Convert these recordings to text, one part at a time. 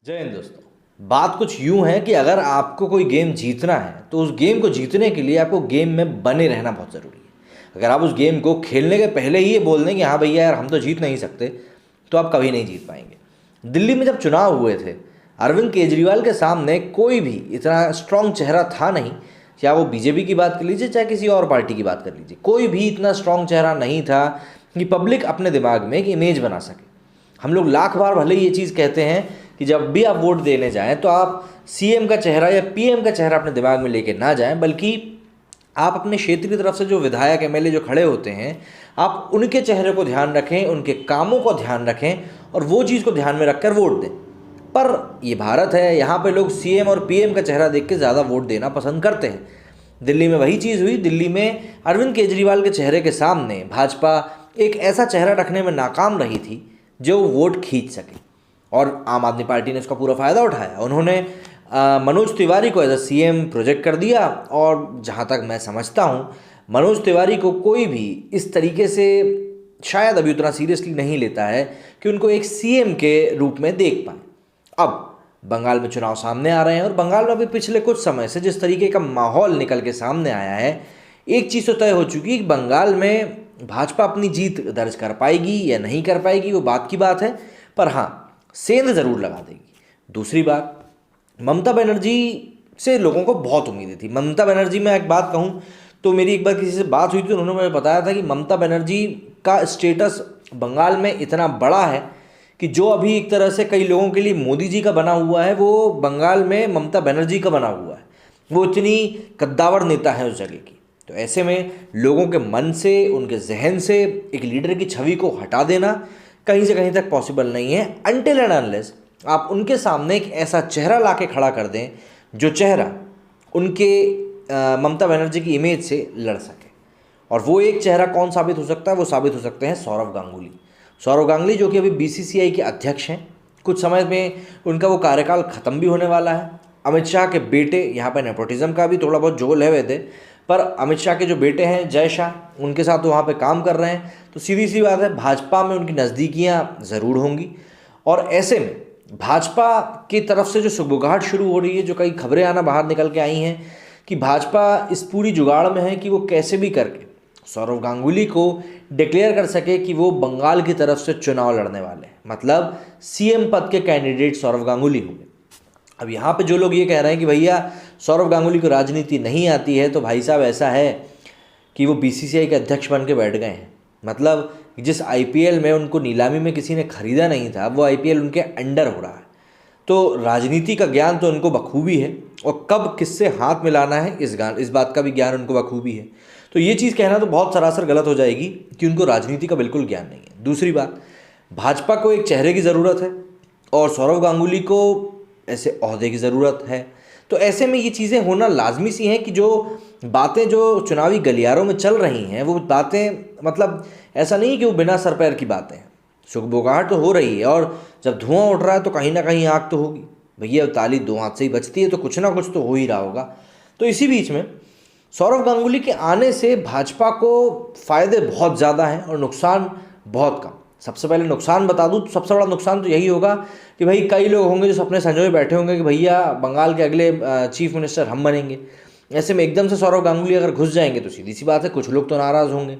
जय हिंद दोस्तों। बात कुछ यूं है कि अगर आपको कोई गेम जीतना है तो उस गेम को जीतने के लिए आपको गेम में बने रहना बहुत ज़रूरी है। अगर आप उस गेम को खेलने के पहले ही ये बोल दें कि हाँ भैया यार हम तो जीत नहीं सकते, तो आप कभी नहीं जीत पाएंगे। दिल्ली में जब चुनाव हुए थे, अरविंद केजरीवाल के सामने कोई भी इतना स्ट्रांग चेहरा था नहीं। चाहे वो बीजेपी की बात कर लीजिए, चाहे किसी और पार्टी की बात कर लीजिए, कोई भी इतना स्ट्रांग चेहरा नहीं था कि पब्लिक अपने दिमाग में एक इमेज बना सके। हम लोग लाख बार भले ये चीज़ कहते हैं कि जब भी आप वोट देने जाएं तो आप सीएम का चेहरा या पीएम का चेहरा अपने दिमाग में लेके ना जाएं, बल्कि आप अपने क्षेत्र की तरफ से जो विधायक एमएलए जो खड़े होते हैं, आप उनके चेहरे को ध्यान रखें, उनके कामों को ध्यान रखें और वो चीज़ को ध्यान में रखकर वोट दें। पर ये भारत है, यहाँ पे लोग सीएम और पीएम का चेहरा देख के ज़्यादा वोट देना पसंद करते हैं। दिल्ली में वही चीज़ हुई। दिल्ली में अरविंद केजरीवाल के चेहरे के सामने भाजपा एक ऐसा चेहरा रखने में नाकाम रही थी जो वोट खींच सके, और आम आदमी पार्टी ने उसका पूरा फ़ायदा उठाया। उन्होंने मनोज तिवारी को एज अ सीएम प्रोजेक्ट कर दिया, और जहाँ तक मैं समझता हूँ मनोज तिवारी को कोई भी इस तरीके से शायद अभी उतना सीरियसली नहीं लेता है कि उनको एक सीएम के रूप में देख पाए। अब बंगाल में चुनाव सामने आ रहे हैं, और बंगाल में अभी पिछले कुछ समय से जिस तरीके का माहौल निकल के सामने आया है, एक चीज़ तो तय हो चुकी है कि बंगाल में भाजपा अपनी जीत दर्ज कर पाएगी या नहीं कर पाएगी, वो बात की बात है, पर हाँ सेंध ज़रूर लगा देगी। दूसरी बात, ममता बनर्जी से लोगों को बहुत उम्मीदें थी। ममता बनर्जी, मैं एक बात कहूँ तो मेरी एक बार किसी से बात हुई थी, उन्होंने मुझे बताया था कि ममता बनर्जी का स्टेटस बंगाल में इतना बड़ा है कि जो अभी एक तरह से कई लोगों के लिए मोदी जी का बना हुआ है, वो बंगाल में ममता बनर्जी का बना हुआ है। वो इतनी कद्दावर नेता है उस जगह की। तो ऐसे में लोगों के मन से, उनके जहन से एक लीडर की छवि को हटा देना कहीं से कहीं तक पॉसिबल नहीं है, अनटिल एंड अनलेस आप उनके सामने एक ऐसा चेहरा ला के खड़ा कर दें जो चेहरा उनके ममता बनर्जी की इमेज से लड़ सके। और वो एक चेहरा कौन साबित हो सकता है? वो साबित हो सकते हैं सौरव गांगुली। सौरव गांगुली जो कि अभी बीसीसीआई के अध्यक्ष हैं, कुछ समय में उनका वो कार्यकाल ख़त्म भी होने वाला है। अमित शाह के बेटे, यहाँ पर नेपोटिज्म का भी थोड़ा बहुत जोल है वैसे, पर अमित शाह के जो बेटे हैं जय शाह, उनके साथ तो वहाँ पे काम कर रहे हैं। तो सीधी सी बात है, भाजपा में उनकी नज़दीकियाँ ज़रूर होंगी। और ऐसे में भाजपा की तरफ से जो सुगबुगाहट शुरू हो रही है, जो कई खबरें आना बाहर निकल के आई हैं कि भाजपा इस पूरी जुगाड़ में है कि वो कैसे भी करके सौरव गांगुली को डिक्लेयर कर सके कि वो बंगाल की तरफ से चुनाव लड़ने वाले हैं, मतलब सीएम पद के कैंडिडेट सौरव गांगुली होंगे। अब यहाँ पे जो लोग ये कह रहे हैं कि भैया सौरव गांगुली को राजनीति नहीं आती है, तो भाई साहब ऐसा है कि वो बीसीसीआई के अध्यक्ष बन के बैठ गए हैं। मतलब जिस आईपीएल में उनको नीलामी में किसी ने खरीदा नहीं था, वो आईपीएल उनके अंडर हो रहा है। तो राजनीति का ज्ञान तो उनको बखूबी है, और कब किससे हाथ मिलाना है इस बात का भी ज्ञान उनको बखूबी है। तो ये चीज़ कहना तो बहुत सरासर गलत हो जाएगी कि उनको राजनीति का बिल्कुल ज्ञान नहीं है। दूसरी बात, भाजपा को एक चेहरे की ज़रूरत है और सौरव गांगुली को ऐसे ओहदे की ज़रूरत है। तो ऐसे में ये चीज़ें होना लाजमी सी हैं कि जो बातें जो चुनावी गलियारों में चल रही हैं, वो बातें मतलब ऐसा नहीं कि वो बिना सर पैर की बातें हैं। सुगबुगाहट तो हो रही है, और जब धुआं उठ रहा है तो कहीं ना कहीं आग तो होगी। भैया ताली दो हाथ से ही बजती है, तो कुछ ना कुछ तो हो ही रहा होगा। तो इसी बीच में सौरव गांगुली के आने से भाजपा को फ़ायदे बहुत ज़्यादा हैं और नुकसान बहुत कम। सबसे पहले नुकसान बता दूं तो सबसे बड़ा नुकसान तो यही होगा कि भाई कई लोग होंगे जो सपने संजोए बैठे होंगे कि भैया बंगाल के अगले चीफ मिनिस्टर हम बनेंगे। ऐसे में एकदम से सौरव गांगुली अगर घुस जाएंगे तो सीधी सी बात है कुछ लोग तो नाराज़ होंगे।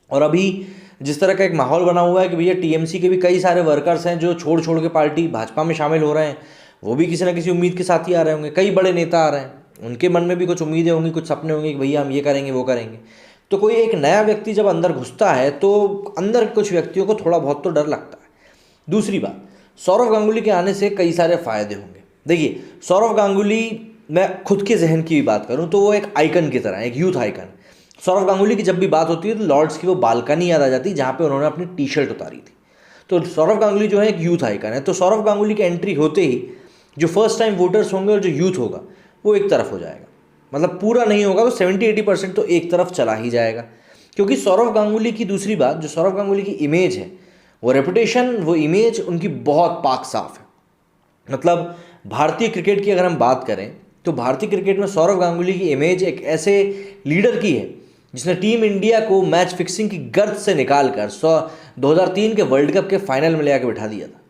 और अभी जिस तरह का एक माहौल बना हुआ है कि भैया टीएमसी के भी कई सारे वर्कर्स हैं जो छोड़ छोड़ के पार्टी भाजपा में शामिल हो रहे हैं, वो भी किसी ना किसी उम्मीद के साथ ही आ रहे होंगे। कई बड़े नेता आ रहे हैं, उनके मन में भी कुछ उम्मीदें होंगी, कुछ सपने होंगे कि भैया हम ये करेंगे वो करेंगे। तो कोई एक नया व्यक्ति जब अंदर घुसता है तो अंदर कुछ व्यक्तियों को थोड़ा बहुत तो डर लगता है। दूसरी बात, सौरव गांगुली के आने से कई सारे फ़ायदे होंगे। देखिए सौरव गांगुली, मैं खुद के जहन की भी बात करूं तो वो एक आइकन की तरह, एक यूथ आइकन। सौरव गांगुली की जब भी बात होती है तो लॉर्ड्स की वो बालकनी याद आ जाती है जहाँ पे उन्होंने अपनी टी शर्ट उतारी थी। तो सौरव गांगुली जो है एक यूथ आइकन है। तो सौरव गांगुली की एंट्री होते ही जो फर्स्ट टाइम वोटर्स होंगे और जो यूथ होगा वो एक तरफ हो जाएगा। मतलब पूरा नहीं होगा तो 70-80% तो एक तरफ चला ही जाएगा। क्योंकि सौरव गांगुली की दूसरी बात, जो सौरव गांगुली की इमेज है, वो रेपुटेशन, वो इमेज उनकी बहुत पाक साफ है। मतलब भारतीय क्रिकेट की अगर हम बात करें तो भारतीय क्रिकेट में सौरव गांगुली की इमेज एक ऐसे लीडर की है जिसने टीम इंडिया को मैच फिक्सिंग की गर्त से निकाल कर 2003 के वर्ल्ड कप के फाइनल में ले आकर बिठा दिया था।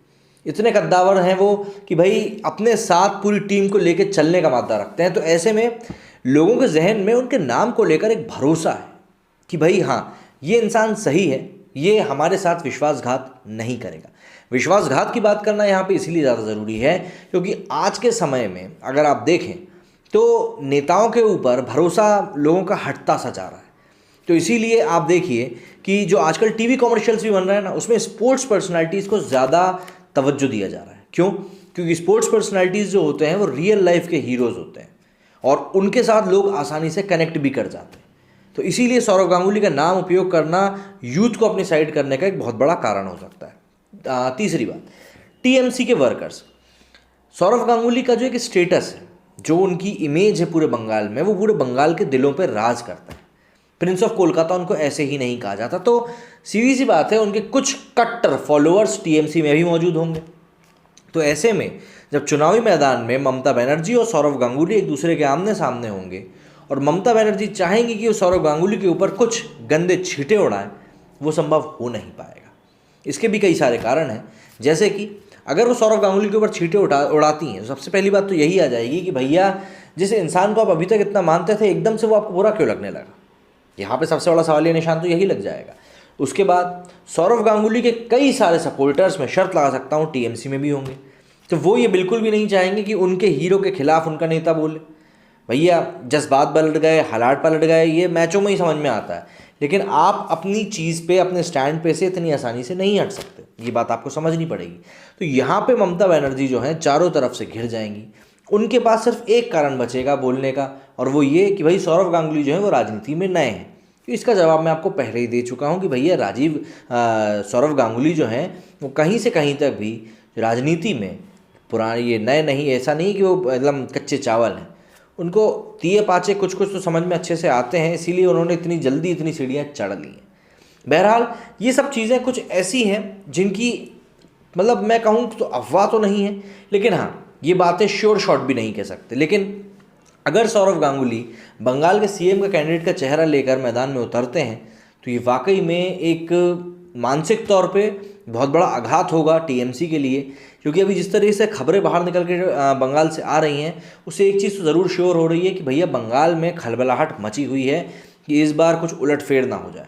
इतने कद्दावर हैं वो कि भाई अपने साथ पूरी टीम को लेके चलने का मादा रखते हैं। तो ऐसे में लोगों के जहन में उनके नाम को लेकर एक भरोसा है कि भाई हाँ, ये इंसान सही है, ये हमारे साथ विश्वासघात नहीं करेगा। विश्वासघात की बात करना यहाँ पे इसलिए ज़्यादा ज़रूरी है क्योंकि आज के समय में अगर आप देखें तो नेताओं के ऊपर भरोसा लोगों का हटता सा जा रहा है। तो इसीलिए आप देखिए कि जो आजकल टीवी कॉमर्शियल्स भी बन रहे हैं ना, उसमें स्पोर्ट्स पर्सनालिटीज़ को ज़्यादा तवज्जो दिया जा रहा है। क्यों? क्योंकि स्पोर्ट्स पर्सनालिटीज़ जो होते हैं वो रियल लाइफ के हीरोज़ होते हैं और उनके साथ लोग आसानी से कनेक्ट भी कर जाते हैं। तो इसीलिए सौरव गांगुली का नाम उपयोग करना यूथ को अपनी साइड करने का एक बहुत बड़ा कारण हो सकता है। तीसरी बात, टीएमसी के वर्कर्स। सौरव गांगुली का जो एक स्टेटस है, जो उनकी इमेज है पूरे बंगाल में, वो पूरे बंगाल के दिलों पर राज करता है। प्रिंस ऑफ कोलकाता उनको ऐसे ही नहीं कहा जाता। तो सीधी सी बात है, उनके कुछ कट्टर फॉलोअर्स टीएमसी में भी मौजूद होंगे। तो ऐसे में जब चुनावी मैदान में ममता बनर्जी और सौरव गांगुली एक दूसरे के आमने सामने होंगे और ममता बनर्जी चाहेंगी कि वो सौरव गांगुली के ऊपर कुछ गंदे छींटे उड़ाएं, वो संभव हो नहीं पाएगा। इसके भी कई सारे कारण हैं, जैसे कि अगर वो सौरव गांगुली के ऊपर छींटे उड़ाती हैं तो सबसे पहली बात तो यही आ जाएगी कि भैया, जिस इंसान को आप अभी तक इतना मानते थे, एकदम से वो आपको बुरा क्यों लगने लगा। यहाँ पे सबसे बड़ा सवालिया निशान तो यही लग जाएगा। उसके बाद सौरव गांगुली के कई सारे सपोर्टर्स, में शर्त लगा सकता हूँ, टीएमसी में भी होंगे। तो वो ये बिल्कुल भी नहीं चाहेंगे कि उनके हीरो के खिलाफ उनका नेता बोले। भैया, जज्बात पलट गए, हालात पलट गए, ये मैचों में ही समझ में आता है, लेकिन आप अपनी चीज़ पे, अपने स्टैंड पे से इतनी आसानी से नहीं हट सकते। ये बात आपको समझनी पड़ेगी। तो यहाँ पे ममता बनर्जी जो है चारों तरफ से घिर जाएंगी। उनके पास सिर्फ एक कारण बचेगा बोलने का, और वो ये कि भाई सौरव गांगुली जो है वो राजनीति में नए हैं। तो इसका जवाब मैं आपको पहले ही दे चुका हूँ कि भैया सौरव गांगुली जो हैं वो कहीं से कहीं तक भी राजनीति में पुराने, ये नए नहीं, ऐसा नहीं कि वो एकदम कच्चे चावल हैं। उनको तीये पाचे कुछ कुछ तो समझ में अच्छे से आते हैं, इसीलिए उन्होंने इतनी जल्दी इतनी सीढ़ियाँ चढ़ ली हैं। बहरहाल ये सब चीज़ें कुछ ऐसी हैं जिनकी मतलब मैं कहूँ तो अफवाह तो नहीं है, लेकिन हाँ, ये बातें श्योर शॉट भी नहीं कह सकते। लेकिन अगर सौरव गांगुली बंगाल के सीएम का कैंडिडेट का चेहरा लेकर मैदान में उतरते हैं तो ये वाकई में एक मानसिक तौर पे बहुत बड़ा आघात होगा टीएमसी के लिए। क्योंकि अभी जिस तरीके से खबरें बाहर निकल के बंगाल से आ रही हैं, उससे एक चीज़ तो ज़रूर श्योर हो रही है कि भैया बंगाल में खलबलाहट मची हुई है कि इस बार कुछ उलटफेर ना हो जाए।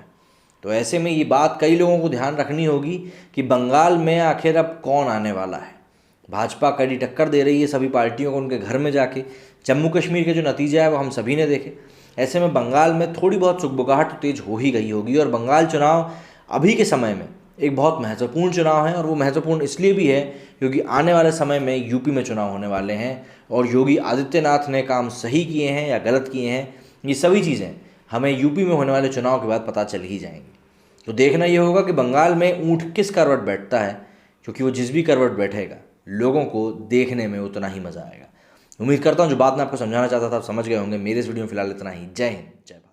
तो ऐसे में ये बात कई लोगों को ध्यान रखनी होगी कि बंगाल में आखिर अब कौन आने वाला है। भाजपा कड़ी टक्कर दे रही है सभी पार्टियों को उनके घर में जाके। जम्मू कश्मीर के जो नतीजा है वो हम सभी ने देखे। ऐसे में बंगाल में थोड़ी बहुत सुगबुगाहट तेज हो ही गई होगी, और बंगाल चुनाव अभी के समय में एक बहुत महत्वपूर्ण चुनाव है। और वो महत्वपूर्ण इसलिए भी है क्योंकि आने वाले समय में यूपी में चुनाव होने वाले हैं, और योगी आदित्यनाथ ने काम सही किए हैं या गलत किए हैं, ये सभी चीज़ें हमें यूपी में होने वाले चुनाव के बाद पता चल ही जाएंगी। तो देखना ये होगा कि बंगाल में ऊँट किस करवट बैठता है, क्योंकि वो जिस भी करवट बैठेगा लोगों को देखने में उतना ही मज़ा आएगा। उम्मीद करता हूँ जो बात मैं आपको समझाना चाहता था आप समझ गए होंगे। मेरे इस वीडियो में फिलहाल इतना ही। जय हिंद, जय भारत।